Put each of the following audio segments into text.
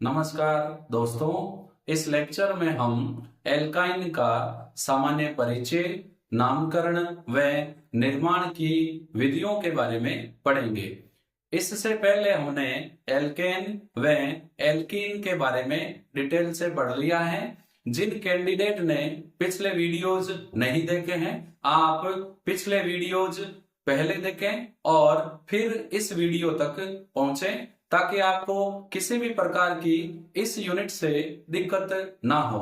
नमस्कार दोस्तों, इस लेक्चर में हम एल्काइन का सामान्य परिचय, नामकरण व निर्माण की विधियों के बारे में पढ़ेंगे। इससे पहले हमने एल्केन व एल्कीन के बारे में डिटेल से पढ़ लिया है। जिन कैंडिडेट ने पिछले वीडियोज नहीं देखे हैं, आप पिछले वीडियोज पहले देखें और फिर इस वीडियो तक पहुंचें ताकि आपको किसी भी प्रकार की इस यूनिट से दिक्कत ना हो।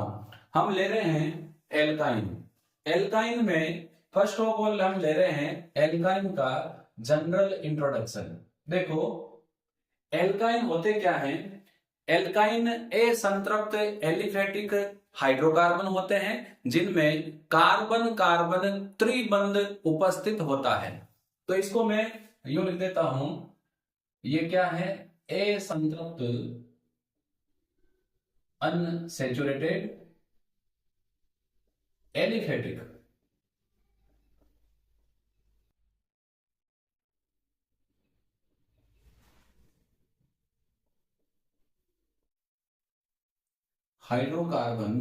हम ले रहे हैं एल्काइन। एल्काइन में फर्स्ट ऑफ ऑल हम ले रहे हैं एल्काइन का जनरल इंट्रोडक्शन। देखो, एल्काइन होते क्या हैं? एल्काइन असंतृप्त एलिफेटिक हाइड्रोकार्बन होते हैं जिनमें कार्बन कार्बन त्रिबंध उपस्थित होता है। तो इसको मैं यूं लिख देता हूं, ये क्या है? असंतृप्त अनसैचुरेटेड एलिफेटिक हाइड्रोकार्बन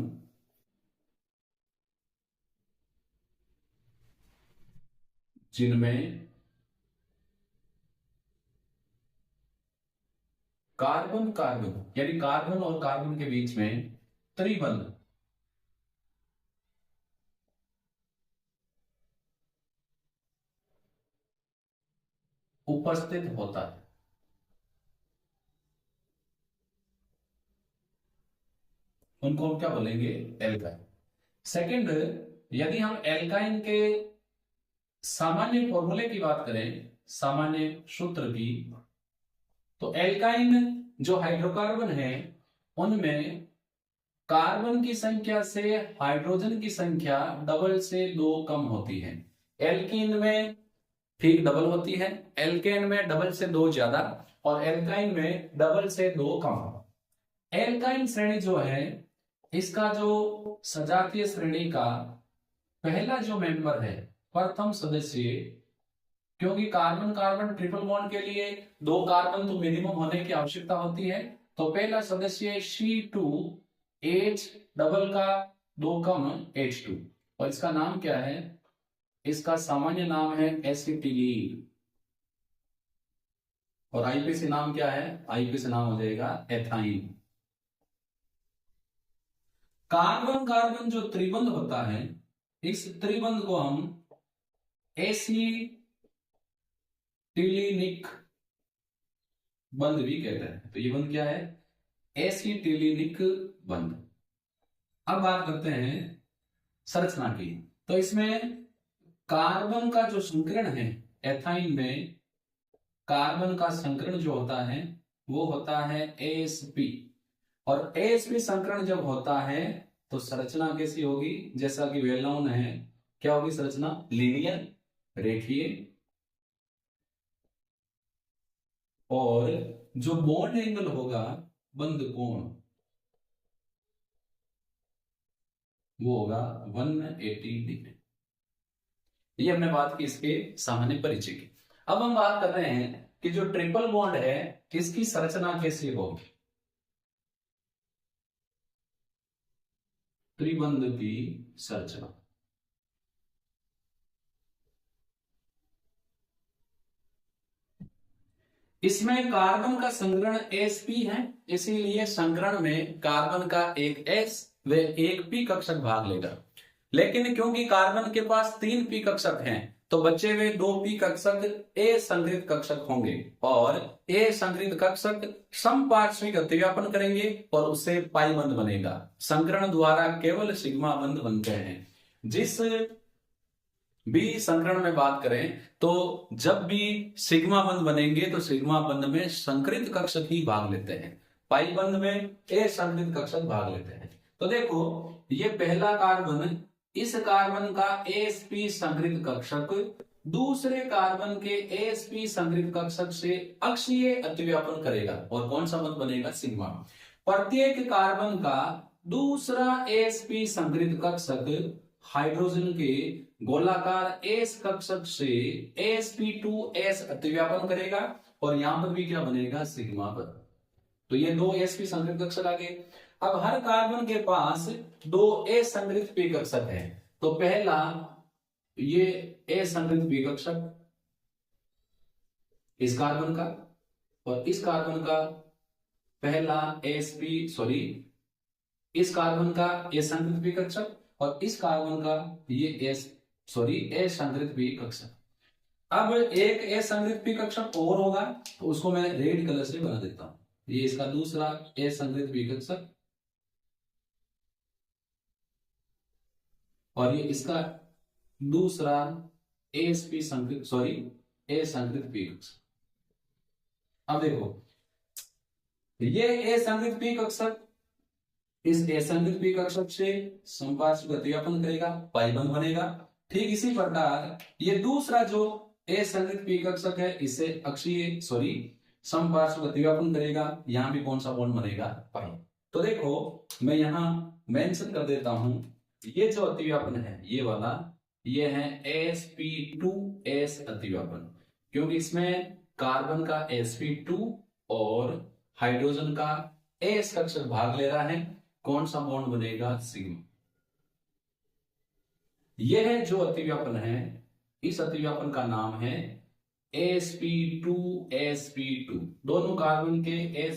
जिनमें कार्बन कार्बन यानी कार्बन और कार्बन के बीच में त्रिबंध उपस्थित होता है, उनको हम क्या बोलेंगे? एल्काइन। सेकंड, यदि हम एल्काइन के सामान्य फॉर्मूले की बात करें, सामान्य सूत्र की, तो एल्काइन जो हाइड्रोकार्बन है उनमें कार्बन की संख्या से हाइड्रोजन की संख्या डबल से 2 कम होती है। एल्कीन में ठीक डबल होती है, एल्केन में डबल से 2 ज्यादा और एल्काइन में डबल से 2 कम। एल्काइन श्रेणी जो है, इसका जो सजातीय श्रेणी का पहला जो मेंबर है, प्रथम सदस्य, क्योंकि कार्बन कार्बन ट्रिपल बॉन्ड के लिए 2 कार्बन तो मिनिमम होने की आवश्यकता होती है, तो पहला सदस्य C2H डबल का 2 कम H2, और इसका नाम क्या है? इसका सामान्य नाम है एसिटिलीन और आईपीसी नाम क्या है? आईपीसी नाम हो जाएगा एथाइन। कार्बन कार्बन जो त्रिबंध होता है, इस त्रिबंध को हम एसिटिलीनिक बंध भी कहते हैं। तो ये बंध क्या है? एसिटिलीनिक बंध। अब बात करते हैं संरचना की। तो इसमें कार्बन का जो संकरण है, एथाइन में कार्बन का संकरण जो होता है वो होता है AsP, और AsP संकरण जब होता है तो संरचना कैसी होगी? जैसा कि वेल नोन है, क्या होगी संरचना? लीनियर, रेखीय, और जो बॉन्ड एंगल होगा, बंध कोण, वो होगा 180 डिग्री। ये हमने बात की इसके सामान्य परिचय की। अब हम बात कर रहे हैं कि जो ट्रिपल बॉन्ड है इसकी संरचना कैसी होगी? त्रिबंध की संरचना। इसमें कार्बन का संकरण Sp है, इसीलिए संकरण में कार्बन का एक S व एक P कक्षक भाग लेगा। लेकिन क्योंकि कार्बन के पास 3 P कक्षक हैं, तो बचे हुए 2 P कक्षक A संग्रहित कक्षक होंगे, और A संग्रहित कक्षक समपार्श्विक अतिव्यापन करेंगे और उससे पाई बंध बनेगा। संकरण द्वारा केवल सिग्मा बंध बनते हैं। जिस बी संकरण में बात करें तो जब भी सिग्मा बंध बनेंगे तो सिग्मा बंध में संकरित कक्षक ही भाग लेते हैं, पाई बंध में ए संकरित कक्षक भाग लेते हैं। तो देखो, ये पहला कार्बन, इस कार्बन का AsP संकरित कक्षक दूसरे कार्बन के AsP संकरित कक्षक से अक्षीय अतिव्यापन करेगा, और कौन सा बंध बनेगा? सिग्मा। प्रत्येक कार्बन का दूसरा AsP संकरित कक्षक हाइड्रोजन के गोलाकार S कक्षक से sp2s अतिव्यापन करेगा, और यहां पर भी क्या बनेगा? सिग्मा पर। तो ये 2 sp संगृहीत कक्षक आ गए। अब हर कार्बन के पास 2 a संगृहीत p कक्षक है। तो पहला ये a संगृहीत p कक्षक इस कार्बन का, और इस कार्बन का पहला इस कार्बन का ए संगृहीत p कक्षक, और इस कार्बन का ये ए संगृहीत p कक्षक। अब एक ए संगृहीत p कक्षक और होगा, तो उसको मैं रेड कलर से बना देता हूं। ये इसका दूसरा ए संगृहीत p कक्षक, और ये इसका दूसरा ए संगृहीत p कक्षक। अब देखो, ये ए संगृहीत p कक्षक इस ए संगृहीत p कक्षक से समपार्श्विक अतिव्यापन करेगा, पाई बंध बनेगा। ठीक इसी प्रकार ये दूसरा जो ए संगृहीत p कक्षक है, इससे अक्षीय समपार्श्विक अतिव्यापन करेगा। यहां भी कौन सा बॉन्ड बनेगा? पाई। तो देखो, मैं यहां मेंशन कर देता हूं, ये जो अतिव्यापन है ये वाला, ये है sp2s अतिव्यापन, क्योंकि इसमें कार्बन का sp2 और हाइड्रोजन का s कक्षक भाग ले रहा है। कौन सा बॉन्ड बनेगा? सिग्मा। यह है जो अतिव्यापन है, इस अतिव्यापन का नाम है sp2sp2। दोनों कार्बन के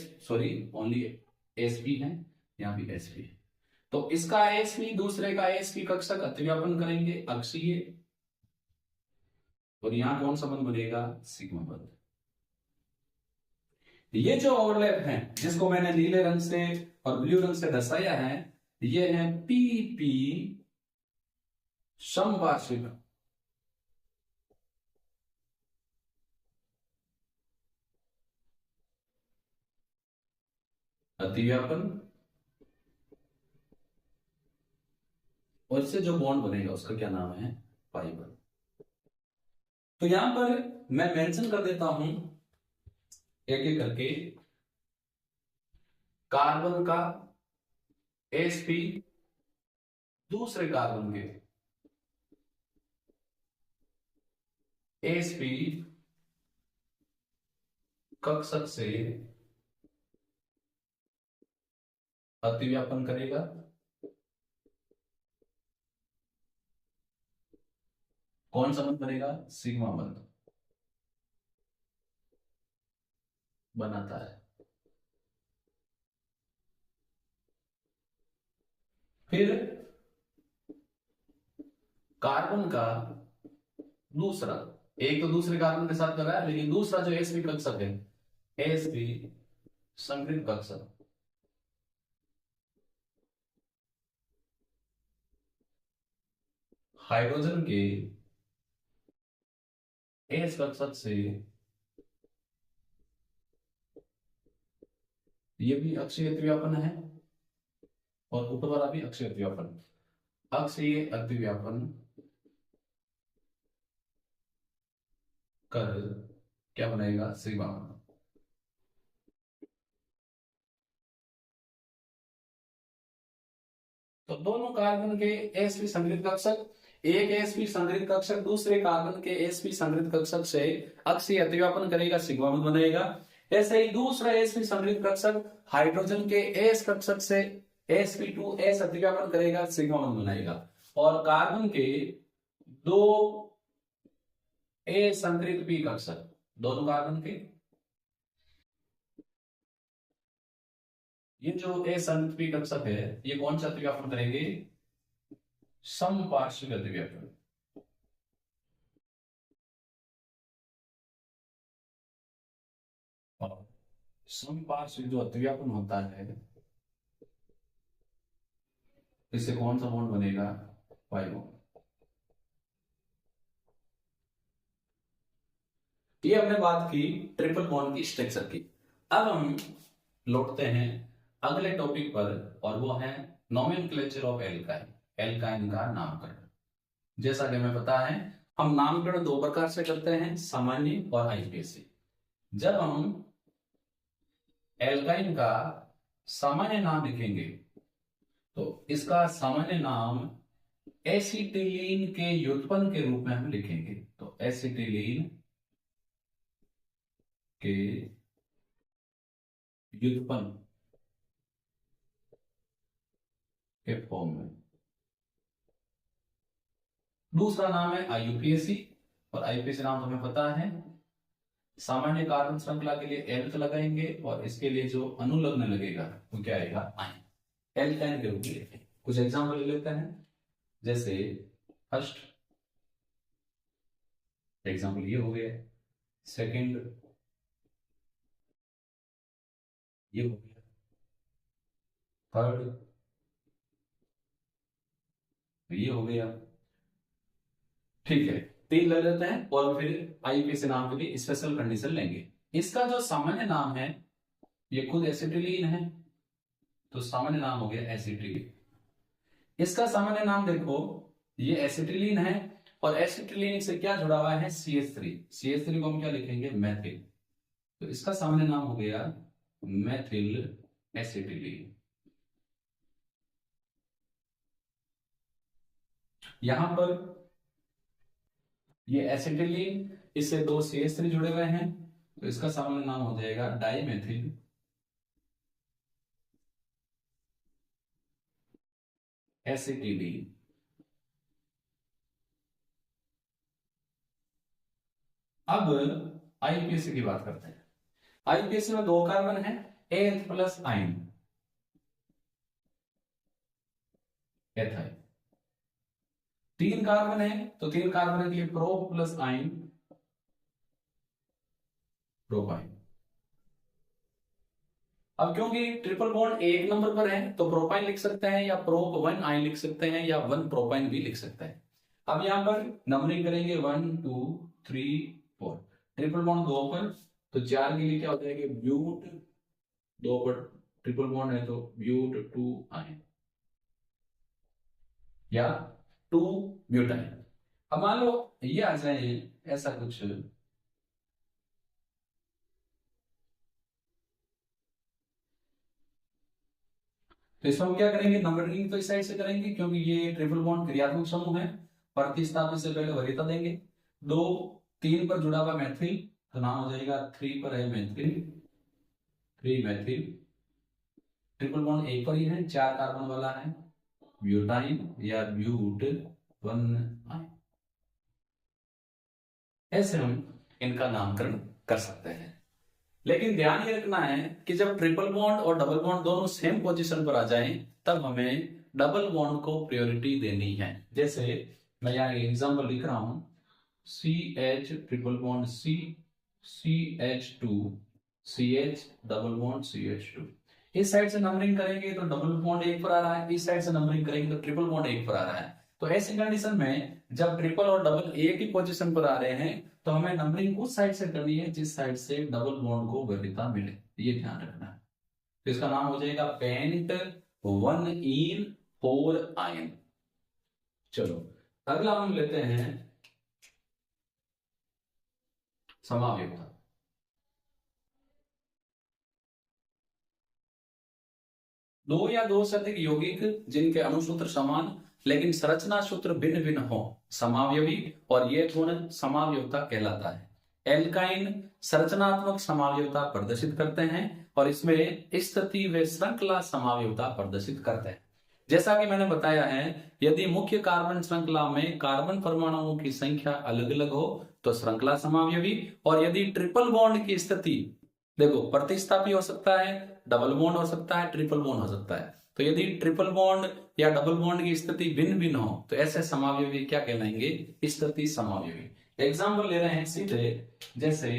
ओनली sp है, यहां भी sp है। तो इसका sp दूसरे का sp कक्षक अतिव्यापन करेंगे अक्षीय, और यहां कौन सा बंध बनेगा? सिग्मा बंध। ये जो ओवरलैप है, जिसको मैंने नीले रंग से और ब्लू रंग से दर्शाया है, ये है PP समपार्श्विक अतिव्यापन, और इससे जो बॉन्ड बनेगा उसका क्या नाम है? Pi bond. तो यहां पर मैं मेंशन कर देता हूं एक एक करके, कार्बन का sp दूसरे कार्बन के sp कक्षक से अतिव्यापन करेगा, कौन सा बंध बनेगा? सिग्मा बंध बनाता है। फिर कार्बन का दूसरा, एक तो दूसरे कार्बन के साथ कर रहा है, लेकिन दूसरा जो sp कक्षक है, sp संगृहीत कक्षक, हाइड्रोजन के s कक्षक से, ये भी अक्षीय अतिव्यापन है, और ऊपर वाला भी अक्षीय अतिव्यापन। अक्षीय अतिव्यापन कर क्या बनेगा? सिग्मा। तो दोनों कार्बन के sp संगृहीत कक्षक, एक sp संगृहीत कक्षक दूसरे कार्बन के sp संगृहीत कक्षक से अक्षीय अतिव्यापन करेगा, सिग्मा बंध बनेगा। ऐसे ही दूसरा sp संगृहीत कक्षक हाइड्रोजन के s कक्षक से sp2s अतिव्यापन करेगा, सिग्मा बंध बनाएगा। और कार्बन के दो a संगृहीत p कक्षक, दोनों कार्बन के, ये जो a संगृहीत p कक्षक है, ये कौन सा अतिव्यापन करेंगे? समपार्श्विक अतिव्यापन। और समपार्श्विक जो अतिव्यापन होता है, इससे कौन सा बॉन्ड बनेगा? Pi bond. ये हमने बात की ट्रिपल बॉन्ड की स्ट्रक्चर की। अब हम लौटते हैं अगले टॉपिक पर, और वो है नोमेनक्लेचर ऑफ एल्काइन, एल्काइन का नामकरण। जैसा कि हमें पता है, हम नामकरण दो प्रकार से करते हैं, सामान्य और आईपीएसी। जब हम एल्काइन का सामान्य नाम लिखेंगे, तो इसका सामान्य नाम एसिटिलीन के व्युत्पन्न के रूप में हम लिखेंगे। तो एसिटिलीन के व्युत्पन्न के फॉर्म में। दूसरा नाम है आईयूपीएसी, और आईयूपीएसी नाम हमें पता है, सामान्य कार्बन श्रृंखला के लिए एल्क लगाएंगे और इसके लिए जो अनुलग्न लगेगा वो क्या आएगा, आयन, एल्काइन के रूप में लिखेंगे। कुछ एग्जांपल ले लेते हैं, जैसे फर्स्ट एग्जांपल ये हो गया, सेकंड ये हो गया, थर्ड ये हो गया। ठीक है, 3 ले लेते हैं और फिर आईयूपीएसी नाम के लिए स्पेशल कंडीशन लेंगे। इसका जो सामान्य नाम है ये खुद एसिटिलीन है, तो सामान्य नाम हो गया एसिटिलीन। इसका सामान्य नाम देखो, ये एसिटिलीन है और एसिटिलीन से क्या जुड़ा हुआ है, CH3। CH3 को हम क्या लिखेंगे, मैथिल, तो इसका सामान्य नाम हो गया मैथिल एसिटिलीन। यहां पर ये एसिटिलीन, इससे 2 CH3 जुड़े हुए हैं, तो इसका सामान्य नाम हो जाएगा डाइमेथिल एसिटिलीन। अब आईयूपीएसी की बात करते हैं। आईयूपीएसी में 2 कार्बन है, एथ प्लस आइन, एथाइन। 3 कार्बन है, तो 3 कार्बन के लिए प्रो प्लस आइन, प्रोपाइन। अब क्योंकि ट्रिपल बॉन्ड 1 नंबर पर है तो प्रोपाइन लिख सकते हैं, या प्रोप 1 आइन लिख सकते हैं, या 1 प्रोपाइन भी लिख सकते हैं। अब यहां पर नंबरिंग करेंगे 1 2 3 4, ट्रिपल बॉन्ड 2 पर, तो 4 के लिए क्या हो जाएगा, ब्यूट, 2 पर ट्रिपल बॉन्ड है तो ब्यूट 2 आइन, या 2 ब्यूटाइन। अब मान लो ये आ जाए ऐसा कुछ, तो इसमें हम क्या करेंगे, नंबरिंग तो इस साइड से करेंगे क्योंकि ये ट्रिपल बॉन्ड क्रियात्मक समूह है, प्रतिस्थापन से पहले वरीयता देंगे। 2 3 पर जुड़ा हुआ मैथिल, तो नाम हो जाएगा 3 पर है मैथिल, 3 मैथिल। ट्रिपल बॉन्ड 1 पर ही है, 4 कार्बन वाला है, ब्यूटाइन या ब्यूट 1 आइन। ऐसे हम इनका नामकरण कर सकते हैं। लेकिन ध्यान ये रखना है कि जब ट्रिपल बॉन्ड और डबल बॉन्ड दोनों सेम पोजीशन पर आ जाएं, तब हमें डबल बॉन्ड को प्रायोरिटी देनी है। जैसे मैं यहाँ एग्जांपल लिख रहा हूं, CH triple bond C, CH2 CH double bond CH2। इस साइड से नंबरिंग करेंगे तो डबल बॉन्ड 1 पर आ रहा है, इस साइड से नंबरिंग करेंगे तो ट्रिपल बॉन्ड 1 पर आ रहा है। तो ऐसी कंडीशन में जब ट्रिपल और डबल एक ही पोजीशन पर आ रहे हैं, तो हमें नंबरिंग उस साइड से करनी है जिस साइड से डबल बॉन्ड को वरीयता मिले, ये ध्यान रखना है। तो इसका नाम हो जाएगा पेंट 1 इन 4 आयन। चलो अगला हम लेते हैं समावयवता। दो या दो से अधिक यौगिक जिनके अणुसूत्र समान लेकिन संरचना सूत्र भिन्न भिन्न हो, समावयवी, और यह गुण समावयवता कहलाता है। एल्काइन संरचनात्मक समावयवता प्रदर्शित करते हैं और इसमें स्थिति व श्रृंखला समावयवता प्रदर्शित करते हैं। जैसा कि मैंने बताया है, यदि मुख्य कार्बन श्रृंखला में कार्बन परमाणुओं की संख्या अलग अलग हो तो श्रृंखला समावयवी, और यदि ट्रिपल बॉन्ड की स्थिति, देखो प्रतिस्थापी हो सकता है, डबल बॉन्ड हो सकता है, ट्रिपल बॉन्ड हो सकता है, तो यदि ट्रिपल बॉन्ड या डबल बॉन्ड की स्थिति भिन्न भिन्न हो तो ऐसे समावयवी क्या कहलाएंगे, स्थिति समावयवी। एग्जाम्पल ले रहे हैं सीधे, जैसे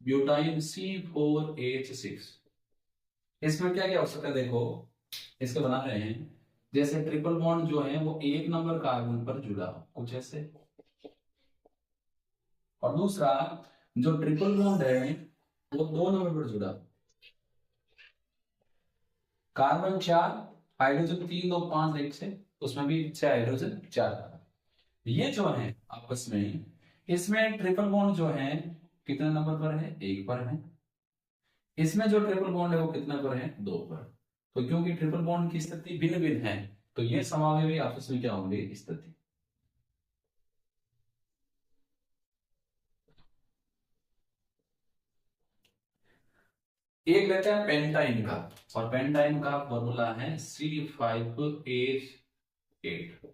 ब्यूटाइन C4H6, इसमें क्या क्या हो सकता है, देखो इसके बना रहे हैं, जैसे ट्रिपल बॉन्ड जो है वो 1 नंबर कार्बन पर जुड़ा हो कुछ ऐसे, और दूसरा जो ट्रिपल बॉन्ड है वो 2 नंबर पर जुड़ा, कार्बन 4, हाइड्रोजन 3 2 5 1 से, उसमें भी 6 हाइड्रोजन 4 कार्बन। ये जो है आपस में, इसमें ट्रिपल बॉन्ड जो है कितने नंबर पर है, 1 पर है। इसमें जो ट्रिपल बॉन्ड है वो कितने पर है, 2 पर। तो क्योंकि ट्रिपल बॉन्ड की स्थिति भिन्न भिन्न है तो ये समावयवी आपस में क्या होंगे, स्थिति। एक लेते हैं पेंटाइन का, और पेंटाइन का फॉर्मूला है C5H8।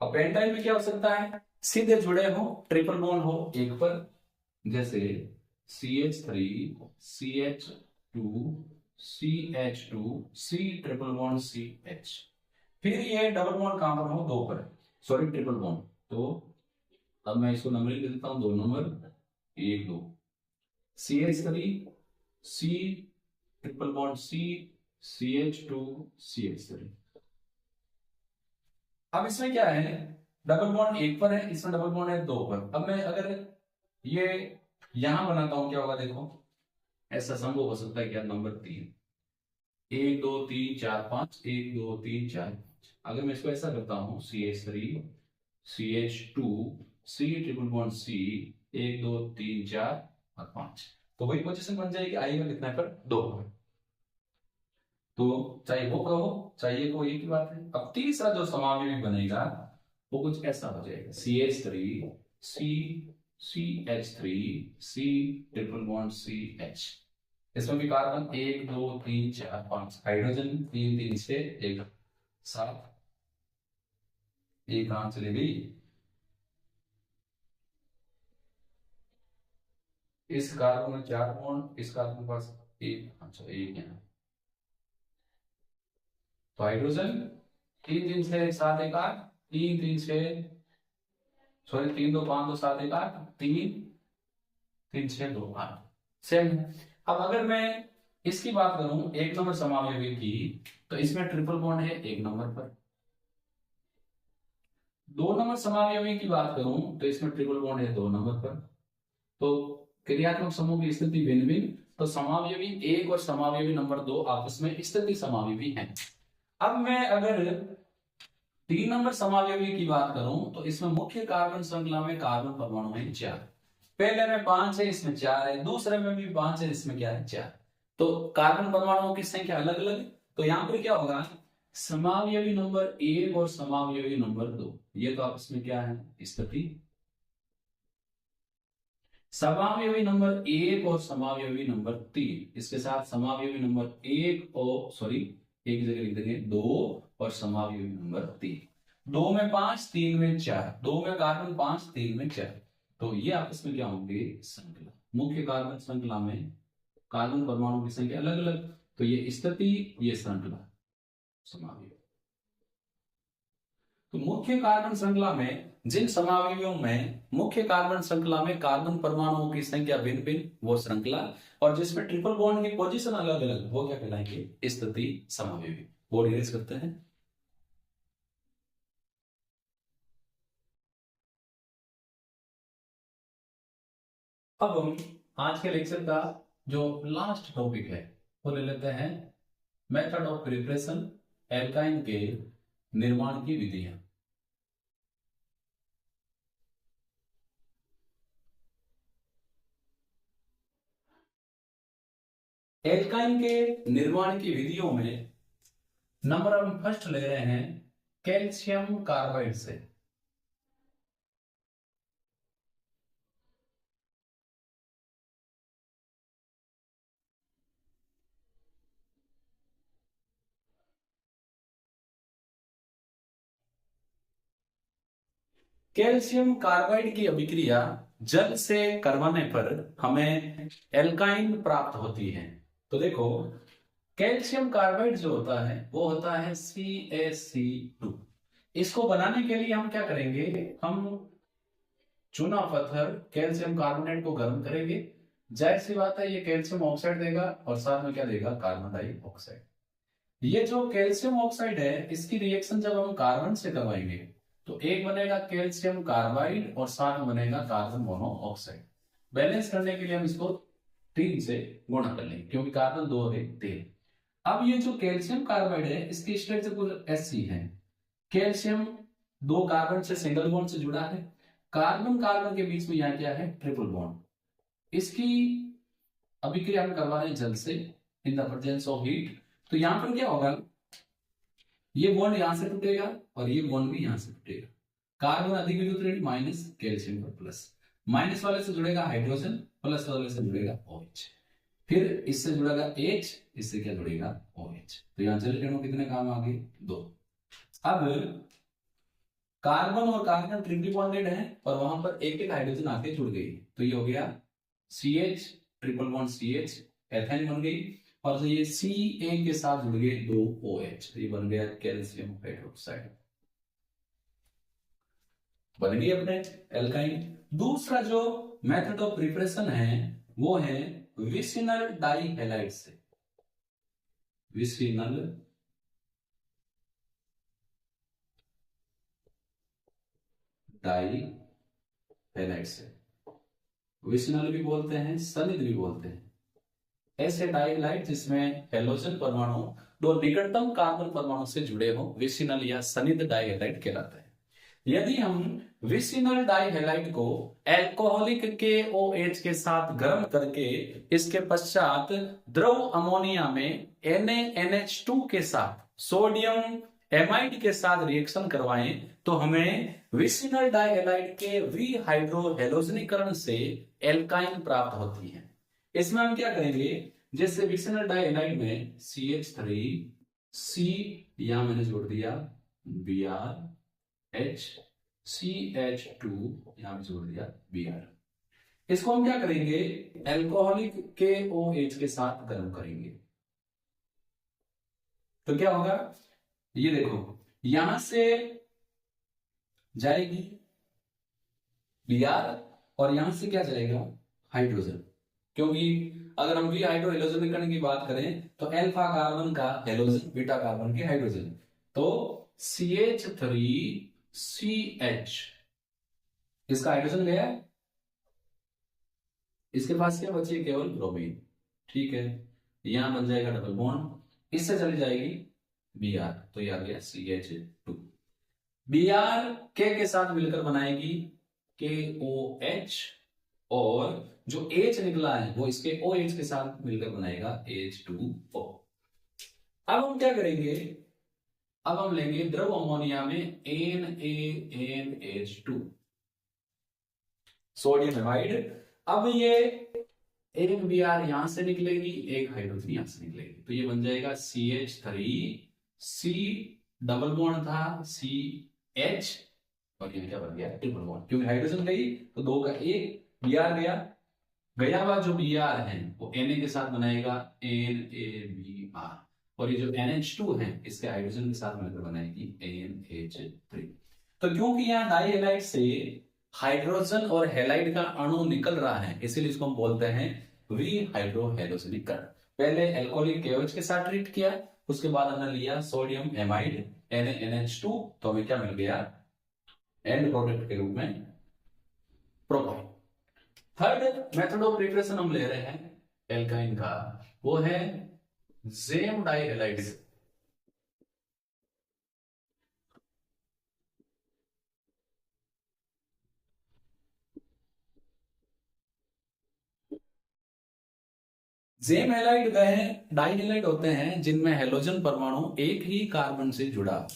अब पेंटाइन में क्या हो सकता है, सीधे जुड़े हो, ट्रिपल बॉन्ड हो एक पर, जैसे CH3 CH2 CH2 C triple bond CH। फिर ये डबल बॉन्ड कहां पर हो, दो पर, सॉरी ट्रिपल बॉन्ड। तो अब मैं इसको नंबरिंग दे देता हूं, दो number, 1 2, CH3 C triple bond C CH2 CH3। अब इसमें क्या है, डबल बॉन्ड एक पर है, इसमें डबल बॉन्ड है दो पर। अब मैं अगर ये यहां बनाता हूं, क्या होगा देखो, ऐसा संभव हो सकता है क्या, नंबर 3, 1 2 3 4 5, 1 2 3 4 5। अगर मैं इसको ऐसा करता हूं, CH3 CH2 C triple bond C, 1 2 3 4 और 5, तो वही पोजीशन बन जाएगी, आएगा कितना पर, 2 पर। तो चाहे वो कहो चाहे ये को, एक ही बात है। अब तीसरा जो समावेश बनेगा वो कुछ ऐसा हो जाएगा, CH3 C CH3 C triple bond CH। इसमें भी कार्बन 1 2 3 4 5, हाइड्रोजन 3 3 6 1 7, एक कहां चली गई, इस कार्बन में 4 बॉन्ड, इस कार्बन के पास एक, अच्छा एक है, तो हाइड्रोजन 3 3 6 7 1 8, 3 3 6, सॉरी 3 2 5 2 7 1 8, 3 3 6 2 8, सेम है। अब अगर मैं इसकी बात करूं एक नंबर समावयवी की, तो इसमें ट्रिपल बॉन्ड है एक नंबर पर। दो नंबर समावयवी की बात करूं तो इसमें ट्रिपल बॉन्ड है दो नंबर पर। तो क्रियात्मक समूह की स्थिति भिन्न भिन्न, तो समावयवी एक और समावयवी नंबर 2 आपस में स्थिति समावयवी हैं। अब मैं अगर 3 नंबर समावयवी की बात करूं तो इसमें मुख्य कार्बन श्रृंखला में कार्बन परमाणु है 4, पहले में 5 है, इसमें 4 है, दूसरे में भी 5 है, इसमें क्या है 4। तो कार्बन परमाणुओं की संख्या अलग अलग, तो यहां पर क्या होगा, समावयवी नंबर 1 और समावयवी नंबर 2, ये तो आपस में क्या है, स्थिति। समावयवी नंबर 1 और समावयवी नंबर 3, इसके साथ समावयवी नंबर 1 और सॉरी एक जगह लिख देंगे 2 और समावयवी नंबर 3, 2 में 5 3 में 4, 2 में कार्बन 5 3 में 4, तो ये आपस में क्या होंगे, श्रृंखला। मुख्य कार्बन श्रृंखला में कार्बन परमाणु की संख्या अलग अलग, तो ये स्थिति ये श्रृंखला समावयवी। तो मुख्य कार्बन श्रृंखला में जिन समावयवियों में मुख्य कार्बन श्रृंखला में कार्बन परमाणुओं की संख्या भिन्न भिन्न, वो श्रृंखला, और जिसमें ट्रिपल बॉन्ड की पोजीशन अलग अलग, वो क्या कहलाएंगे, स्थिति समावयवी। वो इरेज करते हैं। अब हम आज के लेक्चर का जो लास्ट टॉपिक है वो ले लेते हैं, मेथड ऑफ प्रिपरेशन एल्काइन के निर्माण की विधियां। एल्काइन के निर्माण की विधियों में नंबर हम फर्स्ट ले रहे हैं कैल्शियम कार्बाइड से। कैल्शियम कार्बाइड की अभिक्रिया जल से करवाने पर हमें एल्काइन प्राप्त होती है। तो देखो, कैल्शियम कार्बाइड जो होता है वो होता है CaC2। इसको बनाने के लिए हम क्या करेंगे, हम चूना पत्थर कैल्शियम कार्बोनेट को गर्म करेंगे, जाहिर सी बात है ये कैल्शियम ऑक्साइड देगा और साथ में क्या देगा, कार्बन डाइऑक्साइड। ये जो कैल्शियम ऑक्साइड है इसकी रिएक्शन जब हम कार्बन से करवाएंगे तो एक बनेगा कैल्शियम कार्बाइड और साथ में बनेगा कार्बन मोनोऑक्साइड। बैलेंस करने के लिए हम इसको 3 से गुणा कर लेंगे क्योंकि कार्बन 2 है 3। अब ये जो कैल्शियम कार्बाइड है इसकी स्ट्रक्चर कुछ ऐसी है, कैल्शियम 2 कार्बन से सिंगल बॉन्ड से जुड़ा है, कार्बन कार्बन के बीच में यहाँ क्या है, ट्रिपल बॉन्ड। इसकी अभिक्रिया हम करवा रहे हैं जल से in the presence of heat. तो यहां पर क्या होगा, ये बॉन्ड यहां से टूटेगा और ये बॉन्ड भी यहां से टूटेगा, कार्बन अधिक विद्युत ऋण माइनस कैल्शियम पर प्लस, माइनस वाले से जुड़ेगा हाइड्रोजन, प्लस वाले से जुड़ेगा OH। फिर इससे जुड़ेगा H, इससे क्या जुड़ेगा OH। तो यहां जल रेणु कितने काम आ गए, 2। अब कार्बन और कार्बन ट्रिपली बॉन्डेड है और वहां पर एक एक हाइड्रोजन आके जुड़ गई, तो ये हो गया CH, triple bond CH, ethane बन गई, और ये Ca के साथ जुड़ गए 2 OH, तो ये बन गया कैल्शियम हाइड्रोक्साइड, बन गई अपने एल्काइन। दूसरा जो मेथड ऑफ प्रिपरेशन है वो है विसिनल डाइहैलाइड से, विसिनल डाइहैलाइड से, विसिनल भी बोलते हैं, सनिध भी बोलते हैं। ऐसे डाइहैलाइड जिसमें हेलोजन परमाणु दो निकटतम कार्बन परमाणु से जुड़े हो, विसिनल या सनिध डाइहैलाइड कहलाता है। यदि हम विसिनल डाइहैलाइड को एल्कोहलिक KOH के साथ गर्म करके इसके पश्चात द्रव अमोनिया में NaNH2 के साथ सोडियम एमाइड के साथ रिएक्शन करवाएं तो हमें विसिनल डाइहैलाइड के विहाइड्रोहेलोजनीकरण से एल्काइन प्राप्त होती है। इसमें हम क्या करेंगे, जैसे विसिनल डाइहैलाइड में CH3 C यहां मैंने जोड़ दिया, BrH CH2 यहां जोड़ दिया Br, इसको हम क्या करेंगे एल्कोहलिक KOH के साथ गर्म करेंगे। तो क्या होगा, ये देखो यहां से जाएगी Br और यहां से क्या जाएगा हाइड्रोजन, क्योंकि अगर हम विहाइड्रोहेलोजनीकरण की बात करें तो अल्फा कार्बन का हेलोजन बीटा कार्बन के हाइड्रोजन, तो CH3CH इसका हाइड्रोजन गया, इसके पास क्या बची केवल ब्रोमीन, ठीक है, यहां बन जाएगा डबल बॉन्ड, इससे चली जाएगी Br, तो ये आ गया CH2। Br के साथ मिलकर बनाएगी KOH और जो H निकला है वो इसके OH के साथ मिलकर बनाएगा H2O। अब हम क्या करेंगे, अब हम लेंगे द्रव अमोनिया में NaNH2 सोडियम एमाइड। अब ये एक Br यहां से निकलेगी, एक हाइड्रोजन यहां से निकलेगी, तो ये बन जाएगा CH3C डबल बॉन्ड था CH और ये क्या बन गया ट्रिपल बॉन्ड, क्योंकि हाइड्रोजन गई तो दो का एक Br गया हुआ जो Br है वो Na के साथ बनाएगा NaBr, और ये जो NH2 है इसके हाइड्रोजन के साथ मिलकर बनाएगी NH3। तो क्योंकि यहाँ डाइहैलाइड से हाइड्रोजन और हैलाइड का अणु निकल रहा है, इसीलिए इसको हम बोलते हैं विहाइड्रोहेलोजनीकरण। पहले एल्कोहलिक KOH के साथ ट्रीट किया, उसके बाद हमने लिया सोडियम एमाइड NaNH2, तो हमें क्या मिल गया एंड प्रोडक्ट के रूप में propyne. Third method of preparation हम ले रहे हैं एल्काइन का, वो है जेम डाइहैलाइड। जेम हैलाइड वह डाइहैलाइड होते हैं जिनमें हेलोजन परमाणु एक ही कार्बन से जुड़ा।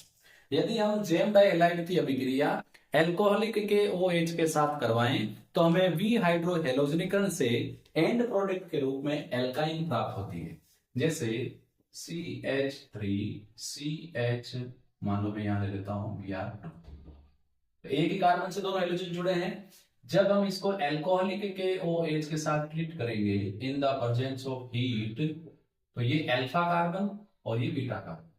यदि हम जेम डाइहैलाइड की अभिक्रिया एल्कोहलिक KOH के साथ करवाएं तो हमें विहाइड्रोहेलोजनीकरण से एंड प्रोडक्ट के रूप में एल्काइन प्राप्त होती है। जैसे CH3CH, मान लो मैं यहां ले लेता हूं Br, तो एक ही कार्बन से दोनों हेलोजन जुड़े हैं। जब हम इसको एल्कोहलिक KOH के साथ ट्रीट करेंगे in the presence of heat, तो ये अल्फा कार्बन और ये बीटा कार्बन,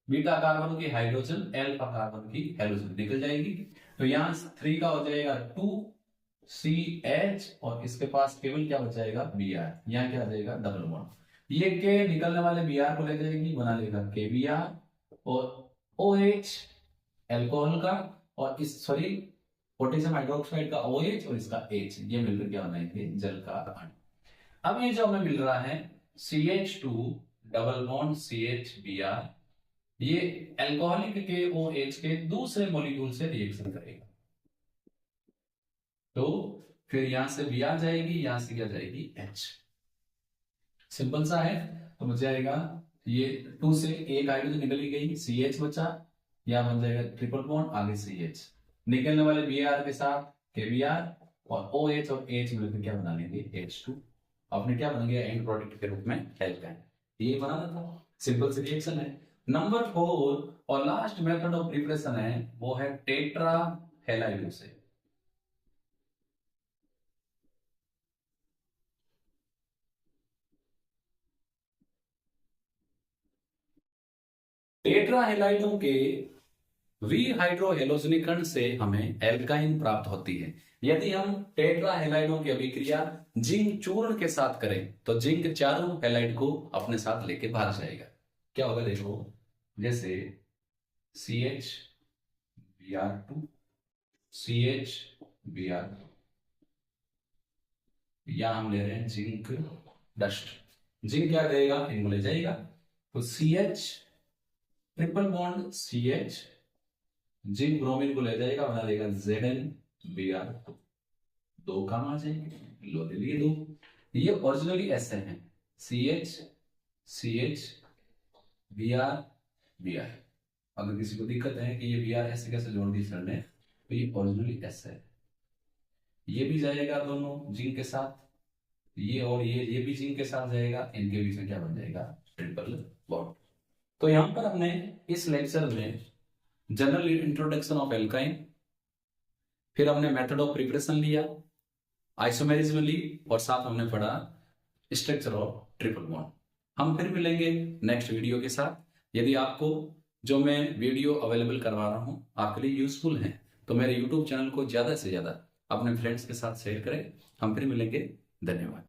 बीटा कार्बन की हाइड्रोजन अल्फा कार्बन की हेलोजन निकल जाएगी, तो यहां 3 का हो जाएगा 2CH और इसके पास केवल क्या बचाएगा Br, यहां क्या आ जाएगा डबल बॉन्ड, ये के निकलने वाले Br को ले जाएगी, बना लेगा KBr और OH एल्कोहल का और इस सॉरी पोटेशियम हाइड्रोक्साइड का OH और इसका H, ये मिलकर क्या बनाएंगे जल का अणु। अब ये जो हमें मिल रहा है CH2 डबल बॉन्ड CHBr, ये एल्कोहलिक KOH के दूसरे मॉलिक्यूल से रिएक्शन करेगा, तो फिर यहां से Br जाएगी, यहां से क्या जाएगी H, सिंपल सा है। तो मुझे आएगा ये 2 से एक हाइड्रोजन निकल गई, CH बचा, यहां बन जाएगा ट्रिपल बॉन्ड, आगे CH निकलने वाले Br के साथ KBr और OH और H मिलकर क्या बना लेंगे H2। अपने क्या बन गया, एंड प्रोडक्ट के रूप में एल्काइन। ये बनाना था, सिंपल सी रिएक्शन है। नंबर 4 और लास्ट मेथड ऑफ प्रिपरेशन है, वो है टेट्रा हैलाइडो से। टेट्रा हैलाइडो के वी हाइड्रोहेलोजनीकरण से हमें एल्काइन प्राप्त होती है। यदि हम टेट्रा हैलाइडों की अभिक्रिया जिंक चूर्ण के साथ करें तो जिंक चारों हैलाइड को अपने साथ लेके भाग जाएगा। क्या होगा देखो, जैसे CH Br2 CH Br2, या हम ले रहे हैं जिंक डस्ट। जिंक क्या करेगा, इनको ले जाएगा, तो CH triple bond CH zinc bromine को ले जाएगा, बना देगा ZnBr2, दो काम आ जाएंगे, लो ले लिए दो। ये ओरिजिनली ऐसे हैं, CH CH Br अगर किसी को दिक्कत है कि ये Br ऐसे कैसे जोड़ दी सर ने, तो ये ओरिजिनली ऐसे है। ये भी जाएगा दोनों जिंक के साथ, ये और ये भी जिंक के साथ जाएगा, इनके बीच में क्या बन जाएगा, ट्रिपल बॉन्ड। तो यहां पर हमने इस लेक्चर में जनरल इंट्रोडक्शन ऑफ एल्काइन, फिर हमने मेथड ऑफ प्रिपरेशन लिया, आइसोमेरिज्म ली, और साथ हमने पढ़ा स्ट्रक्चर ऑफ ट्रिपल बॉन्ड। हम फिर मिलेंगे नेक्स्ट वीडियो के साथ। यदि आपको जो मैं वीडियो अवेलेबल करवा रहा हूं आपके लिए यूजफुल है तो मेरे यूट्यूब चैनल को ज्यादा से ज्यादा अपने फ्रेंड्स के साथ शेयर करें। हम फिर मिलेंगे, धन्यवाद।